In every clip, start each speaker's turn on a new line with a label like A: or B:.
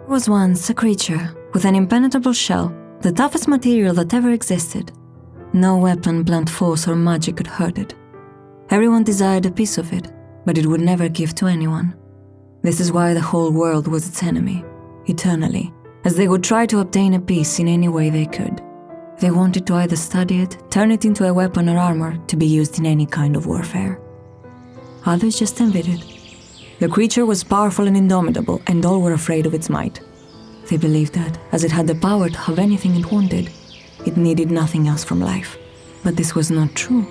A: was once a creature with an impenetrable shell, the toughest material that ever existed. No weapon, blunt force, or magic could hurt it. Everyone desired a piece of it, but it would never give to anyone. This is why the whole world was its enemy, eternally, as they would try to obtain a piece in any way they could. They wanted to either study it, turn it into a weapon or armor to be used in any kind of warfare. Others just envied it. The creature was powerful and indomitable, and all were afraid of its might. They believed that, as it had the power to have anything it wanted, it needed nothing else from life. But this was not true.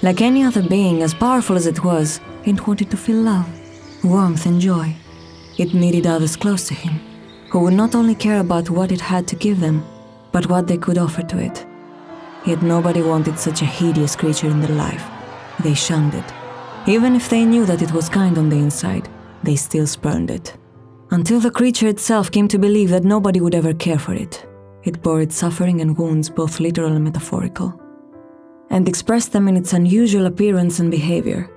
A: Like any other being, as powerful as it was, it wanted to feel love, warmth and joy. It needed others close to him, who would not only care about what it had to give them, but what they could offer to it. Yet nobody wanted such a hideous creature in their life. They shunned it. Even if they knew that it was kind on the inside, they still spurned it. Until the creature itself came to believe that nobody would ever care for it. It bore its suffering and wounds, both literal and metaphorical, and expressed them in its unusual appearance and behavior.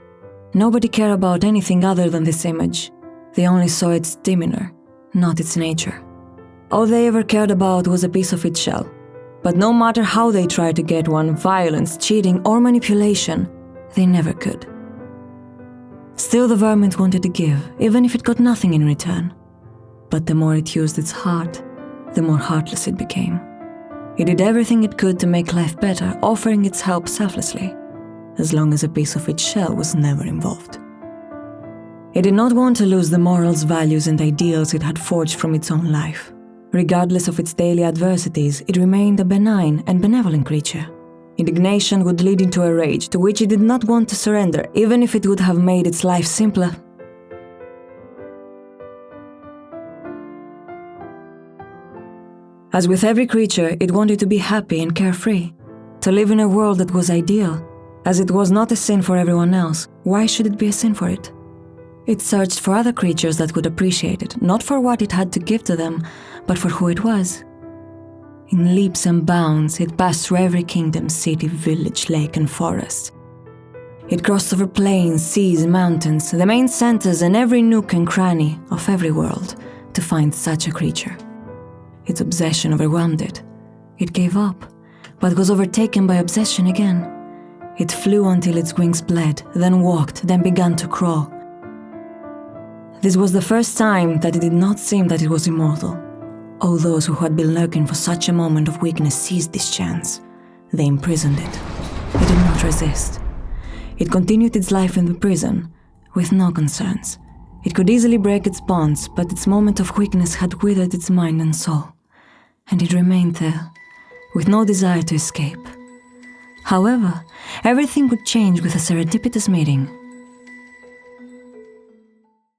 A: Nobody cared about anything other than this image. They only saw its demeanor, not its nature. All they ever cared about was a piece of its shell. But no matter how they tried to get one, violence, cheating, or manipulation, they never could. Still, the Varmint wanted to give, even if it got nothing in return. But the more it used its heart, the more heartless it became. It did everything it could to make life better, offering its help selflessly, as long as a piece of its shell was never involved. It did not want to lose the morals, values, and ideals it had forged from its own life. Regardless of its daily adversities, it remained a benign and benevolent creature. Indignation would lead into a rage to which it did not want to surrender, even if it would have made its life simpler. As with every creature, it wanted to be happy and carefree, to live in a world that was ideal. As it was not a sin for everyone else, why should it be a sin for it? It searched for other creatures that would appreciate it, not for what it had to give to them, but for who it was. In leaps and bounds, it passed through every kingdom, city, village, lake, and forest. It crossed over plains, seas, mountains, the main centers, and every nook and cranny of every world to find such a creature. Its obsession overwhelmed it. It gave up, but was overtaken by obsession again. It flew until its wings bled, then walked, then began to crawl. This was the first time that it did not seem that it was immortal. All those who had been lurking for such a moment of weakness seized this chance. They imprisoned it. It did not resist. It continued its life in the prison, with no concerns. It could easily break its bonds, but its moment of weakness had withered its mind and soul, and it remained there, with no desire to escape. However, everything would change with a serendipitous meeting.